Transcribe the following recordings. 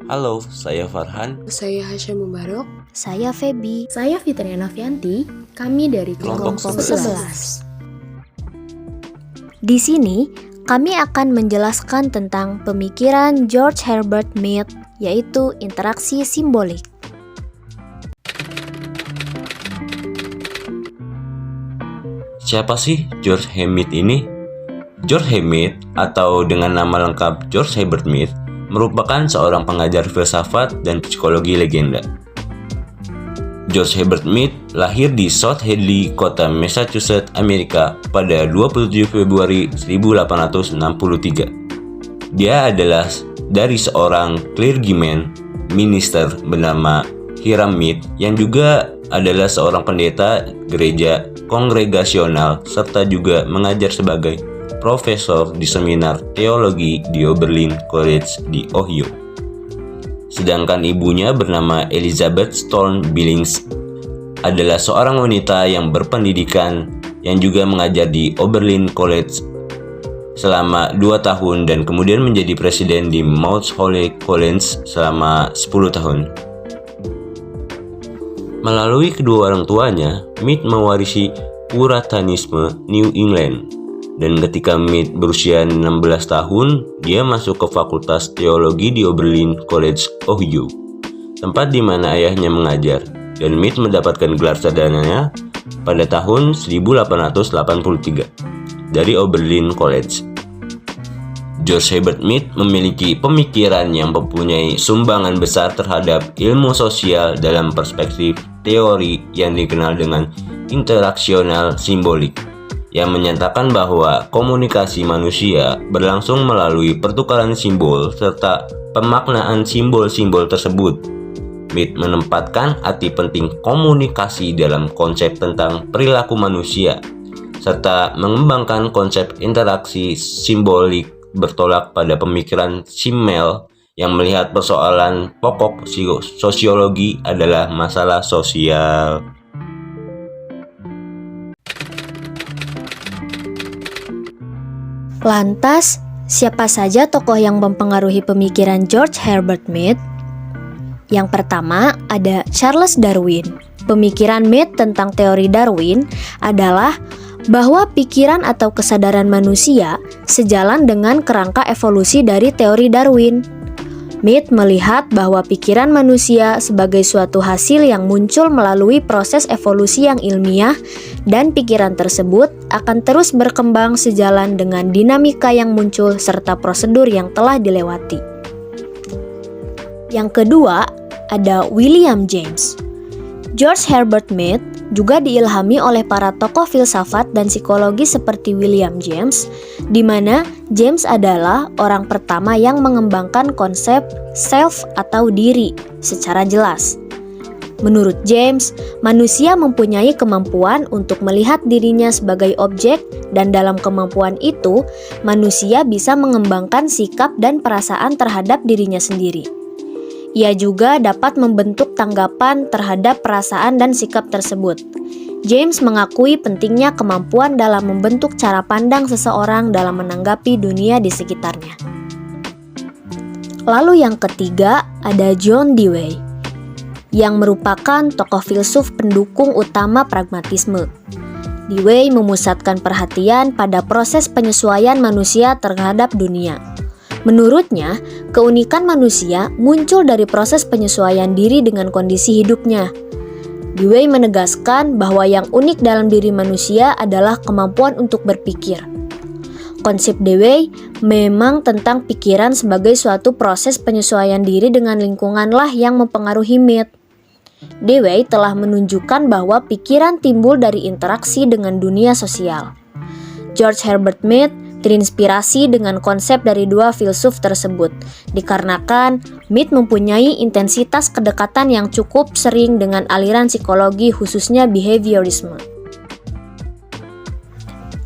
Halo, saya Farhan. Saya Hasya Mubarok. Saya Feby. Saya Fitriana Novianti. Kami dari Kelompok kelompok 11. Di sini, kami akan menjelaskan tentang pemikiran George Herbert Mead, yaitu interaksi simbolik. Siapa sih George Mead ini? George Mead, atau dengan nama lengkap George Herbert Mead, merupakan seorang pengajar filsafat dan psikologi legenda. George Herbert Mead lahir di South Hadley, kota Massachusetts, Amerika pada 27 Februari 1863. Dia adalah dari seorang clergyman minister bernama Hiram Mead yang juga adalah seorang pendeta gereja kongregasional serta juga mengajar sebagai profesor di seminar teologi di Oberlin College di Ohio. Sedangkan ibunya bernama Elizabeth Stone Billings adalah seorang wanita yang berpendidikan yang juga mengajar di Oberlin College selama 2 tahun dan kemudian menjadi presiden di Mount Holyoke College selama 10 tahun. Melalui kedua orang tuanya, Mead mewarisi Puritanisme New England. Dan ketika Mead berusia 16 tahun, dia masuk ke Fakultas Teologi di Oberlin College, Ohio, tempat di mana ayahnya mengajar. Dan Mead mendapatkan gelar sarjananya pada tahun 1883 dari Oberlin College. George Herbert Mead memiliki pemikiran yang mempunyai sumbangan besar terhadap ilmu sosial dalam perspektif teori yang dikenal dengan interaksional simbolik, yang menyatakan bahwa komunikasi manusia berlangsung melalui pertukaran simbol serta pemaknaan simbol-simbol tersebut. Mead menempatkan arti penting komunikasi dalam konsep tentang perilaku manusia, serta mengembangkan konsep interaksi simbolik bertolak pada pemikiran Simmel yang melihat persoalan pokok sosiologi adalah masalah sosial. Lantas, siapa saja tokoh yang mempengaruhi pemikiran George Herbert Mead? Yang pertama ada Charles Darwin. Pemikiran Mead tentang teori Darwin adalah bahwa pikiran atau kesadaran manusia sejalan dengan kerangka evolusi dari teori Darwin. Mead melihat bahwa pikiran manusia sebagai suatu hasil yang muncul melalui proses evolusi yang ilmiah, dan pikiran tersebut akan terus berkembang sejalan dengan dinamika yang muncul serta prosedur yang telah dilewati. Yang kedua, ada William James. George Herbert Mead juga diilhami oleh para tokoh filsafat dan psikologi seperti William James, di mana James adalah orang pertama yang mengembangkan konsep self atau diri secara jelas. Menurut James, manusia mempunyai kemampuan untuk melihat dirinya sebagai objek, dan dalam kemampuan itu, manusia bisa mengembangkan sikap dan perasaan terhadap dirinya sendiri. Ia juga dapat membentuk tanggapan terhadap perasaan dan sikap tersebut. James mengakui pentingnya kemampuan dalam membentuk cara pandang seseorang dalam menanggapi dunia di sekitarnya. Lalu yang ketiga ada John Dewey, yang merupakan tokoh filsuf pendukung utama pragmatisme. Dewey memusatkan perhatian pada proses penyesuaian manusia terhadap dunia. Menurutnya, keunikan manusia muncul dari proses penyesuaian diri dengan kondisi hidupnya. Dewey menegaskan bahwa yang unik dalam diri manusia adalah kemampuan untuk berpikir. Konsep Dewey memang tentang pikiran sebagai suatu proses penyesuaian diri dengan lingkunganlah yang mempengaruhi Mead. Dewey telah menunjukkan bahwa pikiran timbul dari interaksi dengan dunia sosial. George Herbert Mead terinspirasi dengan konsep dari dua filsuf tersebut, dikarenakan Mead mempunyai intensitas kedekatan yang cukup sering dengan aliran psikologi khususnya behaviorisme.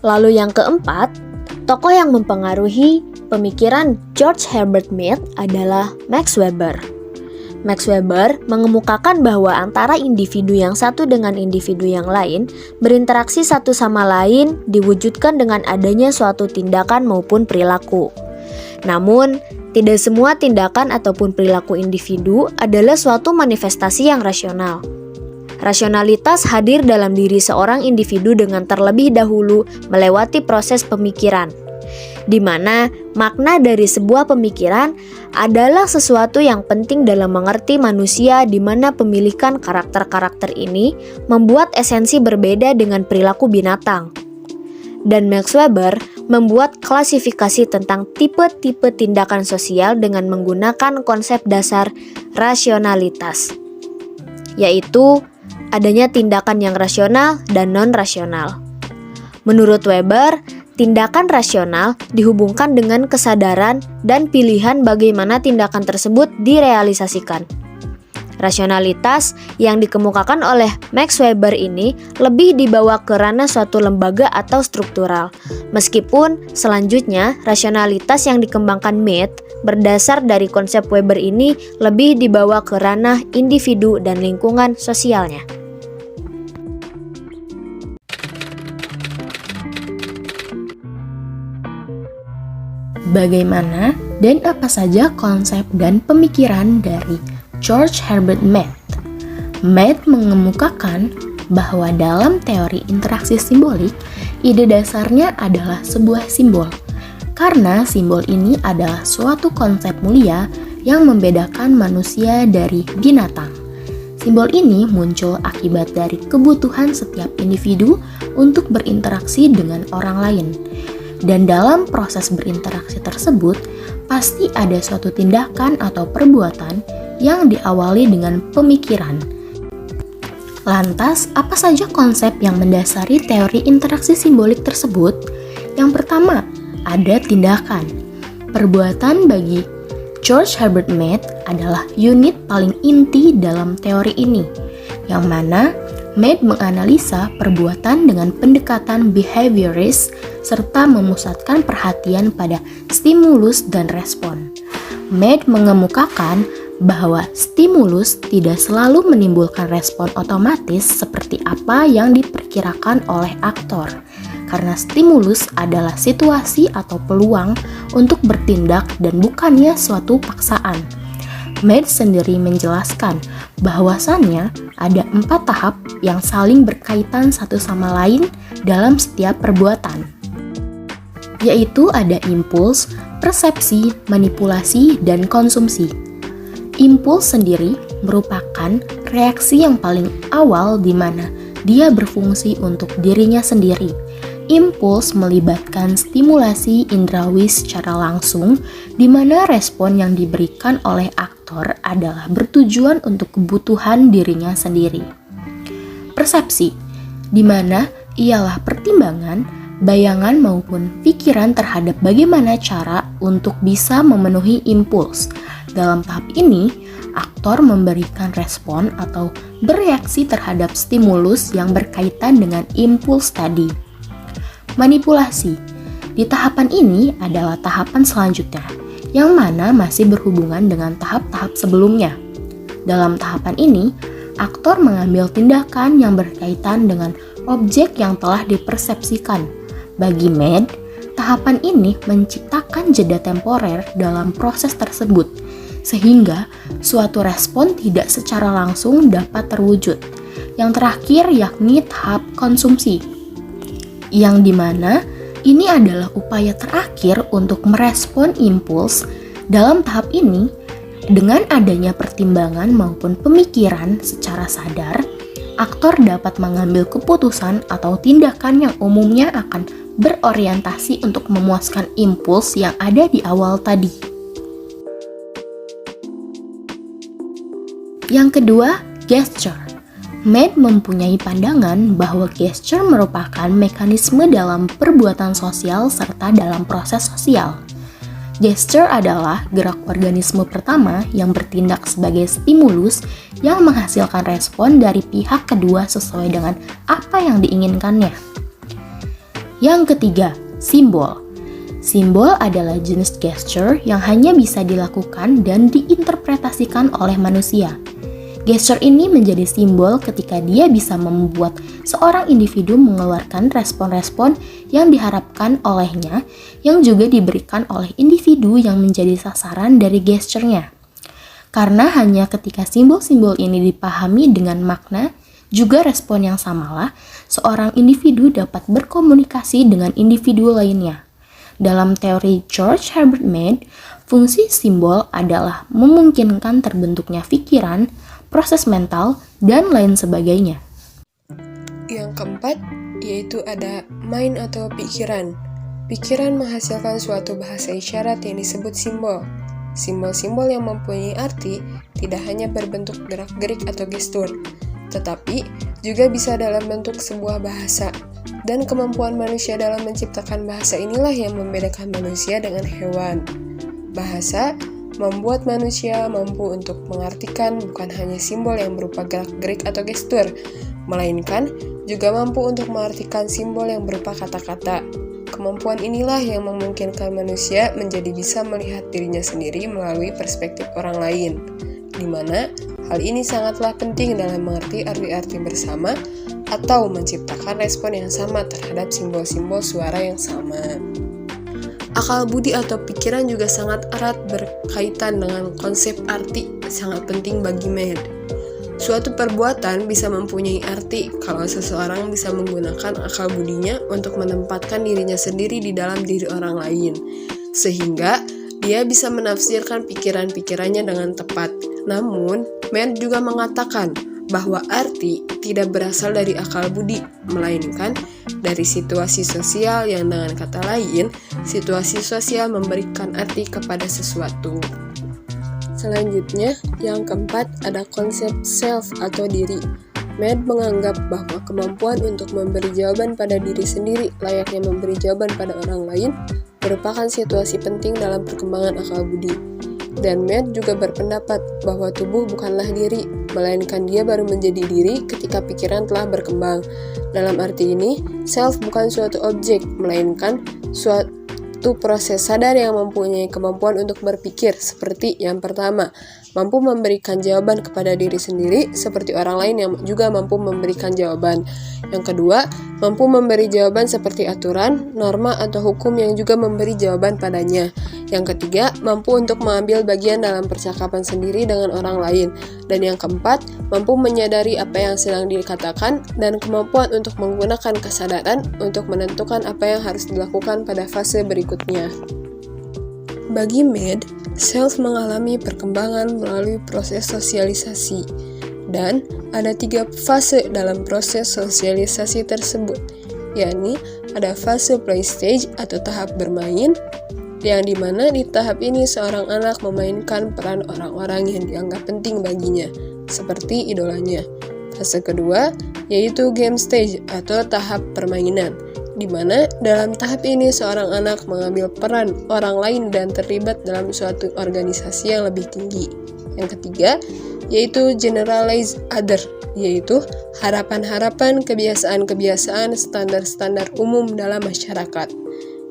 Lalu yang keempat, tokoh yang mempengaruhi pemikiran George Herbert Mead adalah Max Weber. Max Weber mengemukakan bahwa antara individu yang satu dengan individu yang lain berinteraksi satu sama lain diwujudkan dengan adanya suatu tindakan maupun perilaku. Namun, Tidak semua tindakan ataupun perilaku individu adalah suatu manifestasi yang rasional. Rasionalitas hadir dalam diri seorang individu dengan terlebih dahulu melewati proses pemikiran, di mana makna dari sebuah pemikiran adalah sesuatu yang penting dalam mengerti manusia, di mana pemilikan karakter-karakter ini membuat esensi berbeda dengan perilaku binatang. Dan Max Weber membuat klasifikasi tentang tipe-tipe tindakan sosial dengan menggunakan konsep dasar rasionalitas, yaitu adanya tindakan yang rasional dan non-rasional. Menurut Weber, tindakan rasional dihubungkan dengan kesadaran dan pilihan bagaimana tindakan tersebut direalisasikan. Rasionalitas yang dikemukakan oleh Max Weber ini lebih dibawa ke ranah suatu lembaga atau struktural, meskipun selanjutnya rasionalitas yang dikembangkan Mead berdasar dari konsep Weber ini lebih dibawa ke ranah individu dan lingkungan sosialnya. Bagaimana dan apa saja konsep dan pemikiran dari George Herbert Mead? Mead mengemukakan bahwa dalam teori interaksi simbolik, ide dasarnya adalah sebuah simbol, karena simbol ini adalah suatu konsep mulia yang membedakan manusia dari binatang. Simbol ini muncul akibat dari kebutuhan setiap individu untuk berinteraksi dengan orang lain. Dan dalam proses berinteraksi tersebut, pasti ada suatu tindakan atau perbuatan yang diawali dengan pemikiran. Lantas, apa saja konsep yang mendasari teori interaksi simbolik tersebut? Yang pertama, ada tindakan. Perbuatan bagi George Herbert Mead adalah unit paling inti dalam teori ini, yang mana Mead menganalisa perbuatan dengan pendekatan behavioris serta memusatkan perhatian pada stimulus dan respon. Mead mengemukakan bahwa stimulus tidak selalu menimbulkan respon otomatis seperti apa yang diperkirakan oleh aktor, karena stimulus adalah situasi atau peluang untuk bertindak dan bukannya suatu paksaan. Mead sendiri menjelaskan bahwasannya ada 4 tahap yang saling berkaitan satu sama lain dalam setiap perbuatan, yaitu ada impuls, persepsi, manipulasi, dan konsumsi. Impuls sendiri merupakan reaksi yang paling awal di mana dia berfungsi untuk dirinya sendiri. Impuls melibatkan stimulasi indrawi secara langsung, di mana respon yang diberikan oleh aktor adalah bertujuan untuk kebutuhan dirinya sendiri. Persepsi, di mana ialah pertimbangan, bayangan maupun pikiran terhadap bagaimana cara untuk bisa memenuhi impuls. Dalam tahap ini, aktor memberikan respon atau bereaksi terhadap stimulus yang berkaitan dengan impuls tadi. Manipulasi, di tahapan ini adalah tahapan selanjutnya, yang mana masih berhubungan dengan tahap-tahap sebelumnya. Dalam tahapan ini, aktor mengambil tindakan yang berkaitan dengan objek yang telah dipersepsikan. Bagi Mead, tahapan ini menciptakan jeda temporer dalam proses tersebut, sehingga suatu respon tidak secara langsung dapat terwujud. Yang terakhir yakni tahap konsumsi, yang dimana ini adalah upaya terakhir untuk merespon impuls. Dalam tahap ini, dengan adanya pertimbangan maupun pemikiran secara sadar, aktor dapat mengambil keputusan atau tindakan yang umumnya akan berorientasi untuk memuaskan impuls yang ada di awal tadi. Yang kedua, gesture. Mead mempunyai pandangan bahwa gesture merupakan mekanisme dalam perbuatan sosial serta dalam proses sosial. Gesture adalah gerak organisme pertama yang bertindak sebagai stimulus yang menghasilkan respon dari pihak kedua sesuai dengan apa yang diinginkannya. Yang ketiga, simbol. Simbol adalah jenis gesture yang hanya bisa dilakukan dan diinterpretasikan oleh manusia. Gesture ini menjadi simbol ketika dia bisa membuat seorang individu mengeluarkan respon-respon yang diharapkan olehnya, yang juga diberikan oleh individu yang menjadi sasaran dari gesturnya. Karena hanya ketika simbol-simbol ini dipahami dengan makna, juga respon yang samalah, seorang individu dapat berkomunikasi dengan individu lainnya. Dalam teori George Herbert Mead, fungsi simbol adalah memungkinkan terbentuknya pikiran, proses mental, dan lain sebagainya. Yang keempat, yaitu ada mind atau pikiran. Pikiran menghasilkan suatu bahasa isyarat yang disebut simbol. Simbol-simbol yang mempunyai arti tidak hanya berbentuk gerak-gerik atau gestur, tetapi juga bisa dalam bentuk sebuah bahasa. Dan kemampuan manusia dalam menciptakan bahasa inilah yang membedakan manusia dengan hewan. Bahasa membuat manusia mampu untuk mengartikan bukan hanya simbol yang berupa gerak-gerik atau gestur, melainkan juga mampu untuk mengartikan simbol yang berupa kata-kata. Kemampuan inilah yang memungkinkan manusia menjadi bisa melihat dirinya sendiri melalui perspektif orang lain, di mana hal ini sangatlah penting dalam mengerti arti-arti bersama atau menciptakan respon yang sama terhadap simbol-simbol suara yang sama. Akal budi atau pikiran juga sangat erat berkaitan dengan konsep arti sangat penting bagi Mead. Suatu perbuatan bisa mempunyai arti kalau seseorang bisa menggunakan akal budinya untuk menempatkan dirinya sendiri di dalam diri orang lain, sehingga dia bisa menafsirkan pikiran-pikirannya dengan tepat. Namun, Mead juga mengatakan bahwa arti tidak berasal dari akal budi, melainkan dari situasi sosial yang dengan kata lain, situasi sosial memberikan arti kepada sesuatu. Selanjutnya, yang keempat ada konsep self atau diri. Mead menganggap bahwa kemampuan untuk memberi jawaban pada diri sendiri layaknya memberi jawaban pada orang lain merupakan situasi penting dalam perkembangan akal budi. Dan Mead juga berpendapat bahwa tubuh bukanlah diri, melainkan dia baru menjadi diri ketika pikiran telah berkembang. Dalam arti ini, self bukan suatu objek, melainkan suatu proses sadar yang mempunyai kemampuan untuk berpikir, seperti yang pertama, mampu memberikan jawaban kepada diri sendiri, seperti orang lain yang juga mampu memberikan jawaban. Yang kedua, mampu memberi jawaban seperti aturan, norma, atau hukum yang juga memberi jawaban padanya. Yang ketiga, mampu untuk mengambil bagian dalam percakapan sendiri dengan orang lain. Dan yang keempat, mampu menyadari apa yang sedang dikatakan dan kemampuan untuk menggunakan kesadaran untuk menentukan apa yang harus dilakukan pada fase berikutnya. Bagi Mead, self mengalami perkembangan melalui proses sosialisasi. Dan ada 3 fase dalam proses sosialisasi tersebut, yakni ada fase play stage atau tahap bermain, yang dimana di tahap ini seorang anak memainkan peran orang-orang yang dianggap penting baginya, seperti idolanya. Fase kedua yaitu game stage atau tahap permainan, di mana dalam tahap ini seorang anak mengambil peran orang lain dan terlibat dalam suatu organisasi yang lebih tinggi. Yang ketiga yaitu generalized other, yaitu harapan-harapan, kebiasaan-kebiasaan, standar-standar umum dalam masyarakat.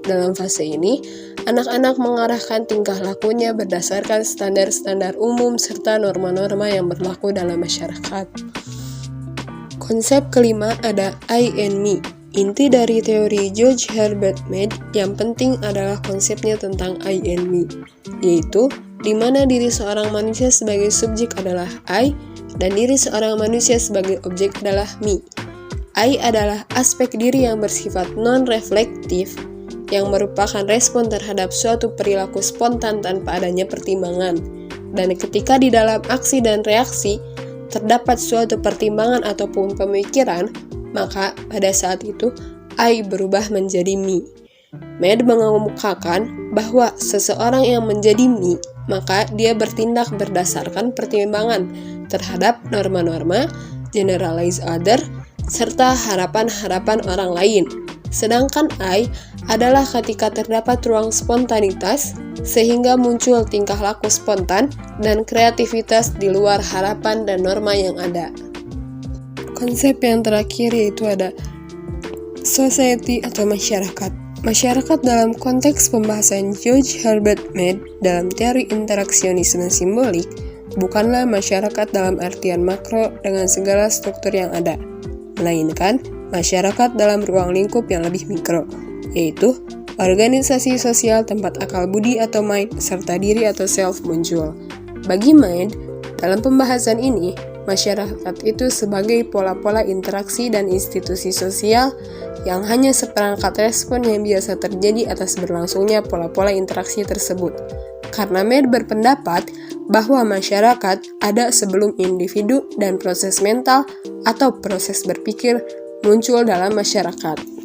Dalam fase ini, anak-anak mengarahkan tingkah lakunya berdasarkan standar-standar umum serta norma-norma yang berlaku dalam masyarakat. Konsep kelima ada I and me. Inti dari teori George Herbert Mead yang penting adalah konsepnya tentang I and me, yaitu di mana diri seorang manusia sebagai subjek adalah I dan diri seorang manusia sebagai objek adalah me. I adalah aspek diri yang bersifat non-reflektif yang merupakan respon terhadap suatu perilaku spontan tanpa adanya pertimbangan. Dan ketika di dalam aksi dan reaksi terdapat suatu pertimbangan ataupun pemikiran, maka pada saat itu I berubah menjadi me. Mead mengemukakan bahwa seseorang yang menjadi me, maka dia bertindak berdasarkan pertimbangan terhadap norma-norma, generalized other, serta harapan-harapan orang lain. Sedangkan I adalah ketika terdapat ruang spontanitas, sehingga muncul tingkah laku spontan dan kreativitas di luar harapan dan norma yang ada. Konsep yang terakhir yaitu ada society atau masyarakat. Masyarakat dalam konteks pembahasan George Herbert Mead dalam teori interaksionisme simbolik bukanlah masyarakat dalam artian makro dengan segala struktur yang ada, melainkan masyarakat dalam ruang lingkup yang lebih mikro, yaitu organisasi sosial tempat akal budi atau mind serta diri atau self muncul. Bagi mind, dalam pembahasan ini, masyarakat itu sebagai pola-pola interaksi dan institusi sosial yang hanya seperangkat respon yang biasa terjadi atas berlangsungnya pola-pola interaksi tersebut. Karena Mead berpendapat bahwa masyarakat ada sebelum individu dan proses mental atau proses berpikir muncul dalam masyarakat.